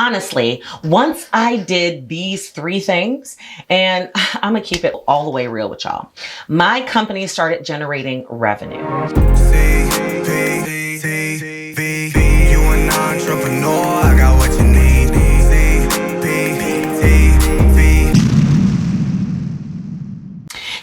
Honestly, once I did these three things, and I'm gonna keep it all the way real with y'all, my company started generating revenue. CPTV, you an entrepreneur, I got what you need. CPTV.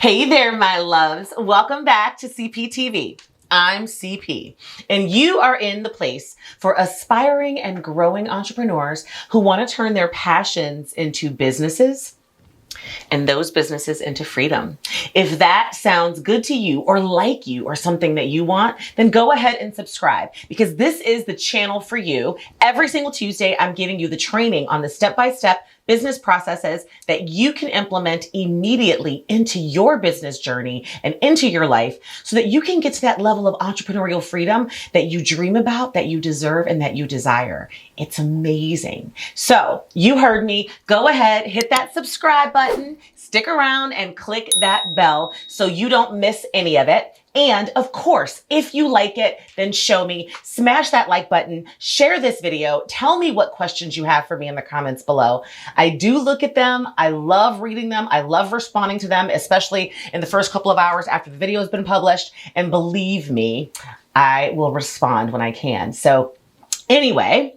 Hey there, my loves. Welcome back to CPTV. I'm CP, and you are in the place for aspiring and growing entrepreneurs who want to turn their passions into businesses and those businesses into freedom. If that sounds good to you or like you or something that you want, then go ahead and subscribe, because this is the channel for you. Every single Tuesday, I'm giving you the training on the step-by-step business processes that you can implement immediately into your business journey and into your life so that you can get to that level of entrepreneurial freedom that you dream about, that you deserve, and that you desire. It's amazing. So you heard me. Go ahead, hit that subscribe button, stick around and click that bell so you don't miss any of it. And of course, if you like it, then show me, smash that like button, share this video, tell me what questions you have for me in the comments below. I do look at them. I love reading them. I love responding to them, especially in the first couple of hours after the video has been published. And believe me, I will respond when I can. So anyway,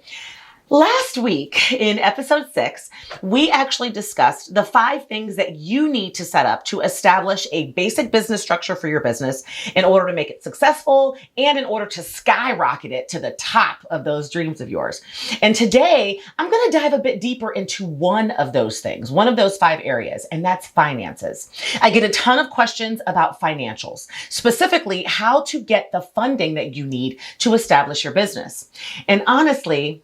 last week in episode 6, we actually discussed the 5 things that you need to set up to establish a basic business structure for your business in order to make it successful and in order to skyrocket it to the top of those dreams of yours. And today, I'm going to dive a bit deeper into one of those things, one of those 5 areas, and that's finances. I get a ton of questions about financials, specifically how to get the funding that you need to establish your business. And honestly,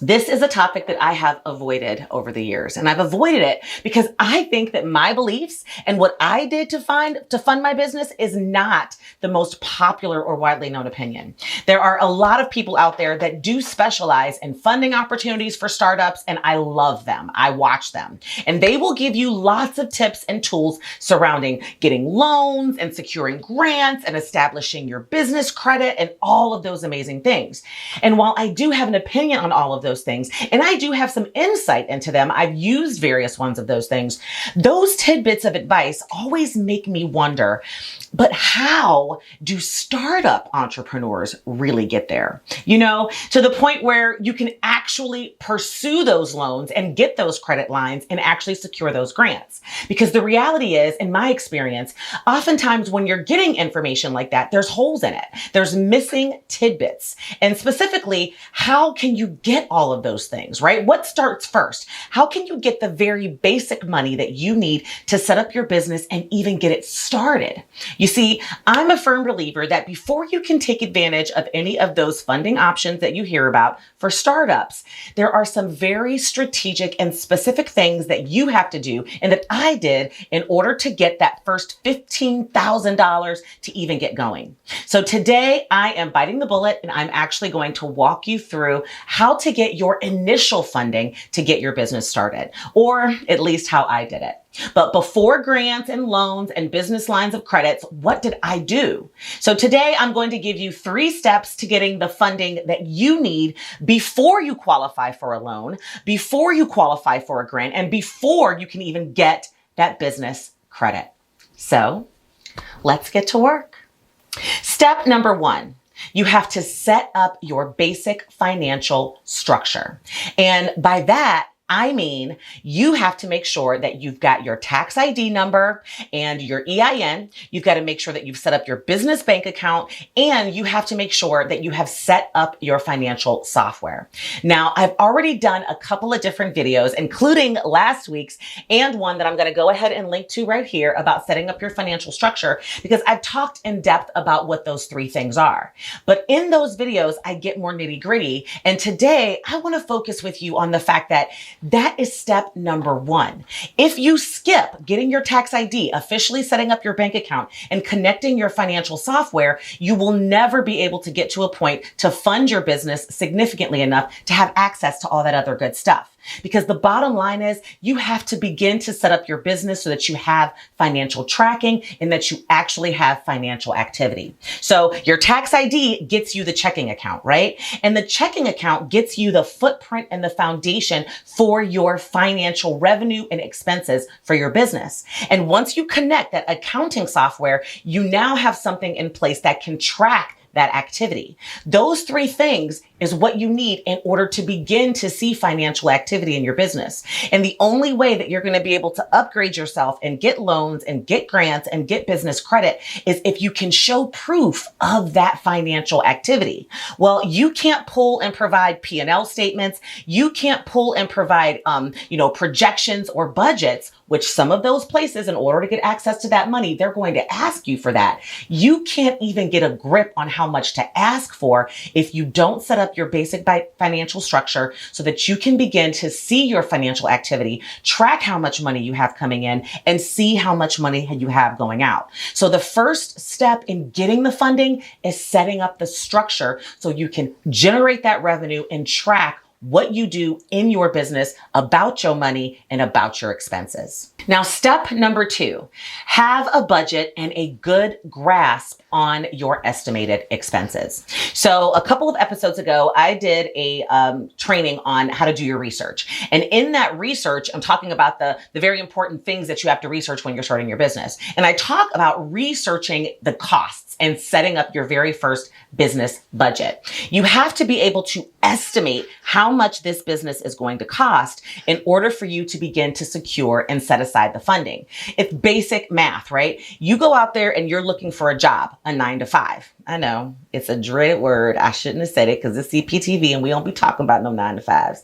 this is a topic that I have avoided over the years, and I've avoided it because I think that my beliefs and what I did to fund my business is not the most popular or widely known opinion. There are a lot of people out there that do specialize in funding opportunities for startups, and I love them. I watch them, and they will give you lots of tips and tools surrounding getting loans and securing grants and establishing your business credit and all of those amazing things. And while I do have an opinion on all of those things, and I do have some insight into them, I've used various ones of those things, those tidbits of advice always make me wonder, but how do startup entrepreneurs really get there? You know, to the point where you can actually pursue those loans and get those credit lines and actually secure those grants. Because the reality is, in my experience, oftentimes when you're getting information like that, there's holes in it. There's missing tidbits. And specifically, how can you get all of those things, right? What starts first? How can you get the very basic money that you need to set up your business and even get it started? You see, I'm a firm believer that before you can take advantage of any of those funding options that you hear about for startups, there are some very strategic and specific things that you have to do and that I did in order to get that first $15,000 to even get going. So today I am biting the bullet, and I'm actually going to walk you through how to get your initial funding to get your business started, or at least how I did it. But before grants and loans and business lines of credits, what did I do? So today I'm going to give you 3 steps to getting the funding that you need before you qualify for a loan, before you qualify for a grant, and before you can even get that business credit. So let's get to work. Step number 1. You have to set up your basic financial structure. And by that, I mean, you have to make sure that you've got your tax ID number and your EIN. You've got to make sure that you've set up your business bank account, and you have to make sure that you have set up your financial software. Now, I've already done a couple of different videos, including last week's and one that I'm going to go ahead and link to right here about setting up your financial structure, because I've talked in depth about what those 3 things are. But in those videos, I get more nitty gritty. And today I want to focus with you on the fact that That is step number one. If you skip getting your tax ID, officially setting up your bank account, and connecting your financial software, you will never be able to get to a point to fund your business significantly enough to have access to all that other good stuff. Because the bottom line is you have to begin to set up your business so that you have financial tracking and that you actually have financial activity. So your tax ID gets you the checking account, right? And the checking account gets you the footprint and the foundation for your financial revenue and expenses for your business. And once you connect that accounting software, you now have something in place that can track that activity. Those three things is what you need in order to begin to see financial activity in your business. And the only way that you're going to be able to upgrade yourself and get loans and get grants and get business credit is if you can show proof of that financial activity. Well, you can't pull and provide P&L statements. You can't pull and provide, projections or budgets, which some of those places, in order to get access to that money, they're going to ask you for that. You can't even get a grip on how much to ask for if you don't set up your basic financial structure so that you can begin to see your financial activity, track how much money you have coming in, and see how much money you have going out. So the first step in getting the funding is setting up the structure so you can generate that revenue and track what you do in your business about your money and about your expenses. Now, step number 2, have a budget and a good grasp on your estimated expenses. So a couple of episodes ago, I did a training on how to do your research. And in that research, I'm talking about the very important things that you have to research when you're starting your business. And I talk about researching the costs and setting up your very first business budget. You have to be able to estimate how much this business is going to cost in order for you to begin to secure and set aside the funding. It's basic math, right? You go out there and you're looking for a job, a 9-to-5. I know it's a dreaded word. I shouldn't have said it because it's CPTV and we don't be talking about no 9-to-5s.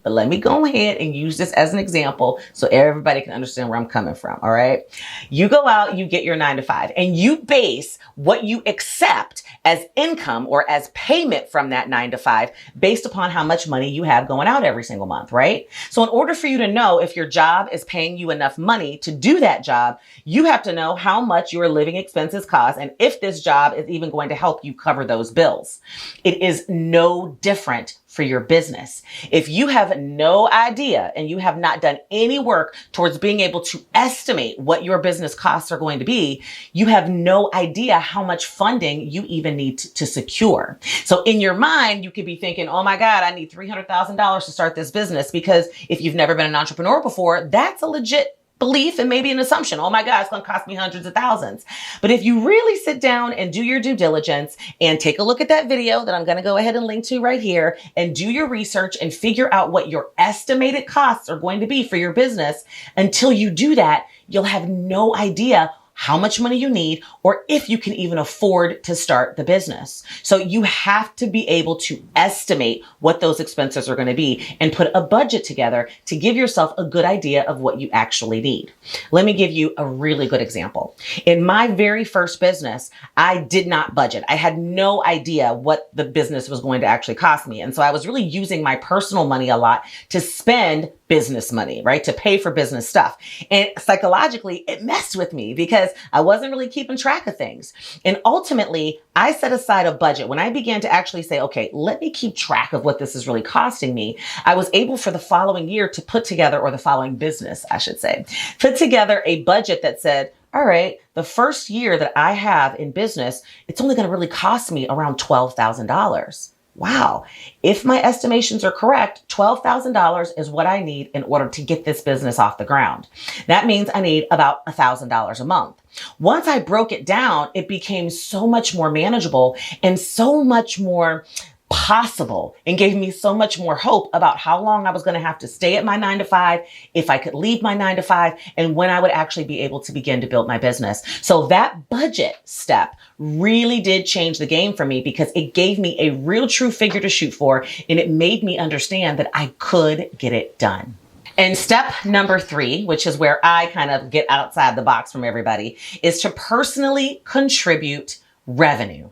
But let me go ahead and use this as an example so everybody can understand where I'm coming from. All right. You go out, you get your 9-to-5, and you base what you accept as income or as payment from that 9-to-5 based upon how much money you have going out every single month, right? So in order for you to know if your job is paying you enough money to do that job, you have to know how much your living expenses cost and if this job is even going to help you cover those bills. It is no different for your business. If you have no idea and you have not done any work towards being able to estimate what your business costs are going to be, you have no idea how much funding you even need to secure. So in your mind, you could be thinking, oh my God, I need $300,000 to start this business, because if you've never been an entrepreneur before, that's a legit belief and maybe an assumption. Oh my God, it's going to cost me hundreds of thousands. But if you really sit down and do your due diligence and take a look at that video that I'm going to go ahead and link to right here and do your research and figure out what your estimated costs are going to be for your business, until you do that, you'll have no idea how much money you need or if you can even afford to start the business. So you have to be able to estimate what those expenses are going to be and put a budget together to give yourself a good idea of what you actually need. Let me give you a really good example. In my very first business, I did not budget. I had no idea what the business was going to actually cost me. And so I was really using my personal money a lot to spend business money, right? To pay for business stuff. And psychologically, it messed with me because I wasn't really keeping track of things. And ultimately, I set aside a budget. When I began to actually say, okay, let me keep track of what this is really costing me, I was able for the following year to put together, or the following business, I should say, put together a budget that said, all right, the first year that I have in business, it's only going to really cost me around $12,000. Wow. If my estimations are correct, $12,000 is what I need in order to get this business off the ground. That means I need about $1,000 a month. Once I broke it down, it became so much more manageable and so much more possible, and gave me so much more hope about how long I was going to have to stay at my 9-to-5, if I could leave my 9-to-5, and when I would actually be able to begin to build my business. So that budget step really did change the game for me, because it gave me a real true figure to shoot for, and it made me understand that I could get it done. And step number 3, which is where I kind of get outside the box from everybody, is to personally contribute revenue.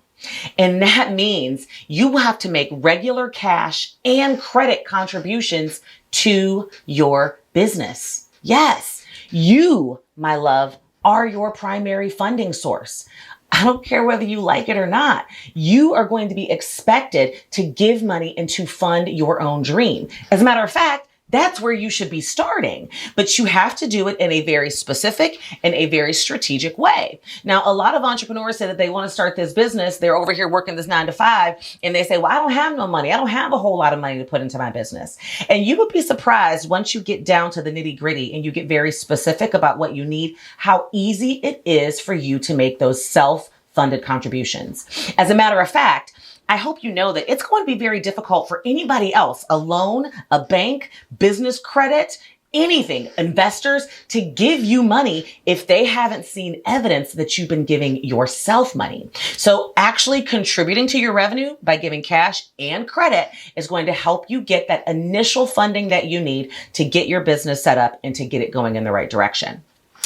And that means you will have to make regular cash and credit contributions to your business. Yes, you, my love, are your primary funding source. I don't care whether you like it or not. You are going to be expected to give money and to fund your own dream. As a matter of fact, that's where you should be starting, but you have to do it in a very specific and a very strategic way. Now, a lot of entrepreneurs say that they want to start this business. They're over here working this 9 to 5 and they say, well, I don't have no money. I don't have a whole lot of money to put into my business. And you would be surprised once you get down to the nitty gritty and you get very specific about what you need, how easy it is for you to make those self-funded contributions. As a matter of fact, I hope you know that it's going to be very difficult for anybody else, a loan, a bank, business credit, anything, investors, to give you money if they haven't seen evidence that you've been giving yourself money. So actually contributing to your revenue by giving cash and credit is going to help you get that initial funding that you need to get your business set up and to get it going in the right direction.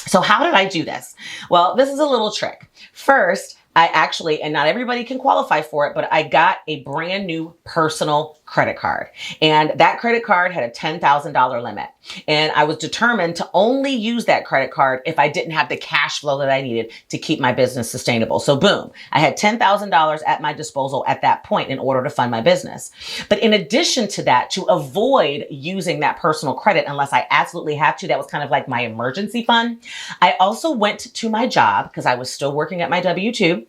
So how did I do this? Well, this is a little trick. First, I actually, and not everybody can qualify for it, but I got a brand new personal credit card. And that credit card had a $10,000 limit. And I was determined to only use that credit card if I didn't have the cash flow that I needed to keep my business sustainable. So boom, I had $10,000 at my disposal at that point in order to fund my business. But in addition to that, to avoid using that personal credit unless I absolutely have to, that was kind of like my emergency fund. I also went to my job because I was still working at my W-2.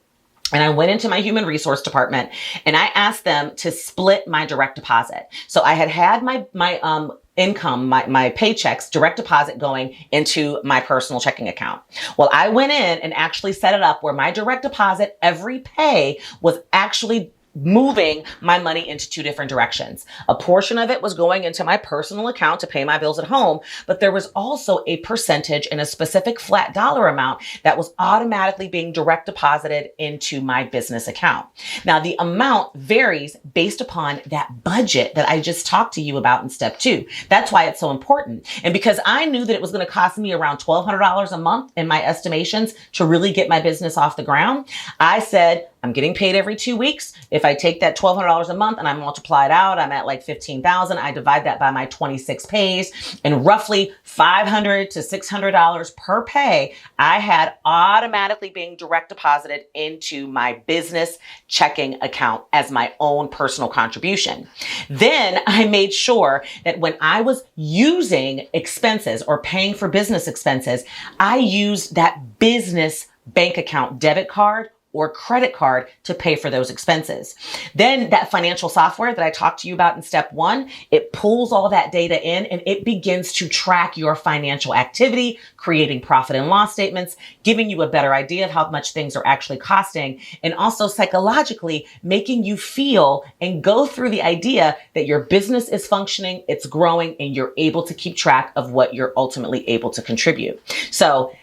And I went into my human resource department and I asked them to split my direct deposit. So I had my income, my paychecks, direct deposit going into my personal checking account. Well, I went in and actually set it up where my direct deposit, every pay was actually moving my money into 2 different directions. A portion of it was going into my personal account to pay my bills at home, but there was also a percentage and a specific flat dollar amount that was automatically being direct deposited into my business account. Now, the amount varies based upon that budget that I just talked to you about in step 2. That's why it's so important. And because I knew that it was going to cost me around $1,200 a month in my estimations to really get my business off the ground, I said, I'm getting paid every 2 weeks. If I take that $1,200 a month and I multiply it out, I'm at like $15,000. I divide that by my 26 pays and roughly $500 to $600 per pay I had automatically being direct deposited into my business checking account as my own personal contribution. Then I made sure that when I was using expenses or paying for business expenses, I used that business bank account debit card or credit card to pay for those expenses. Then that financial software that I talked to you about in step 1, it pulls all that data in and it begins to track your financial activity, creating profit and loss statements, giving you a better idea of how much things are actually costing, and also psychologically making you feel and go through the idea that your business is functioning, it's growing, and you're able to keep track of what you're ultimately able to contribute. So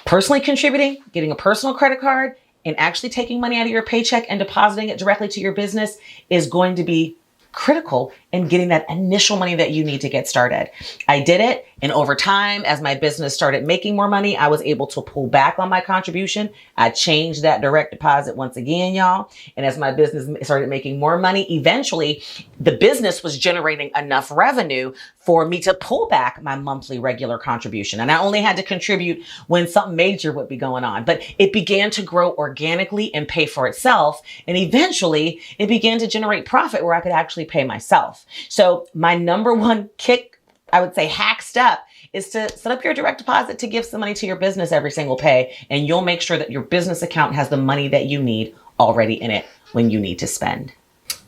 personally contributing, getting a personal credit card, and actually taking money out of your paycheck and depositing it directly to your business is going to be critical in getting that initial money that you need to get started. I did it. And over time, as my business started making more money, I was able to pull back on my contribution. I changed that direct deposit once again, y'all. And as my business started making more money, eventually the business was generating enough revenue for me to pull back my monthly regular contribution. And I only had to contribute when something major would be going on, but it began to grow organically and pay for itself. And eventually it began to generate profit where I could actually pay myself. So my number one kick, I would say hack step, is to set up your direct deposit to give some money to your business every single pay. And you'll make sure that your business account has the money that you need already in it when you need to spend.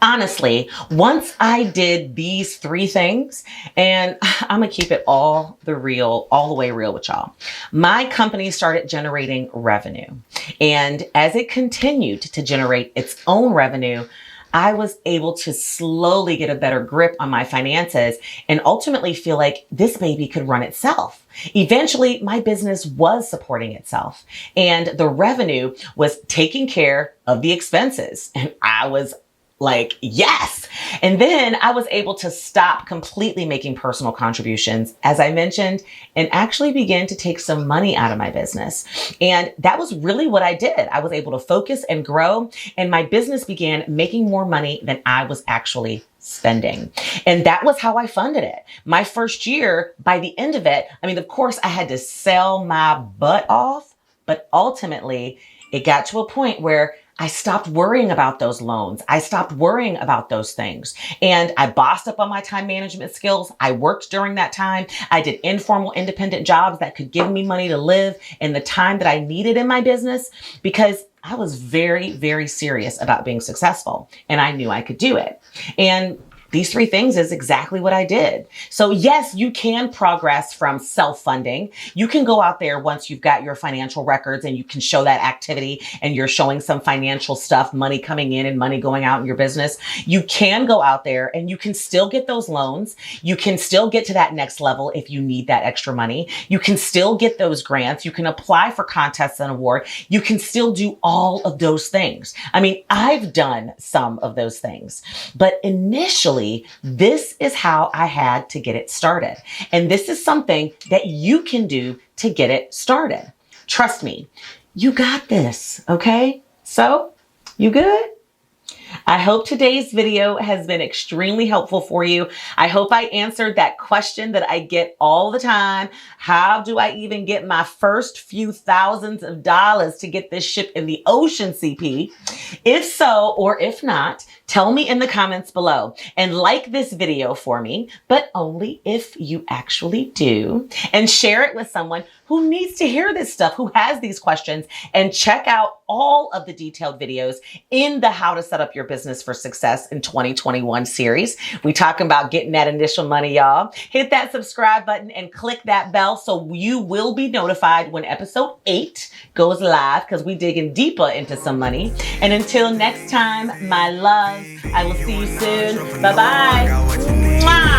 Honestly, once I did these 3 things, and I'm gonna keep it all the way real with y'all, my company started generating revenue. And as it continued to generate its own revenue, I was able to slowly get a better grip on my finances and ultimately feel like this baby could run itself. Eventually, my business was supporting itself and the revenue was taking care of the expenses. And I was like, yes, And then I was able to stop completely making personal contributions, as I mentioned, and actually begin to take some money out of my business. And that was really what I did. I was able to focus and grow, and my business began making more money than I was actually spending. And that was how I funded it. My first year, by the end of it, I mean, of course, I had to sell my butt off, but ultimately it got to a point where I stopped worrying about those loans. I stopped worrying about those things. And I bossed up on my time management skills. I worked during that time. I did informal independent jobs that could give me money to live in the time that I needed in my business, because I was very, very serious about being successful, and I knew I could do it. And these three things is exactly what I did. So yes, you can progress from self-funding. You can go out there once you've got your financial records and you can show that activity and you're showing some financial stuff, money coming in and money going out in your business. You can go out there and you can still get those loans. You can still get to that next level if you need that extra money. You can still get those grants. You can apply for contests and awards. You can still do all of those things. I mean, I've done some of those things, but initially, this is how I had to get it started. And this is something that you can do to get it started. Trust me, you got this, okay? So, you good? I hope today's video has been extremely helpful for you. I hope I answered that question that I get all the time. How do I even get my first few thousands of dollars to get this ship in the ocean, CP? If so, or if not, tell me in the comments below and like this video for me, but only if you actually do, and share it with someone who needs to hear this stuff, who has these questions, and check out all of the detailed videos in the How to Set Up Your Business for Success in 2021 series. We talking about getting that initial money, y'all. Hit that subscribe button and click that bell so you will be notified when episode 8 goes live, because we digging deeper into some money. And until next time, my love, I will see you soon. Bye-bye.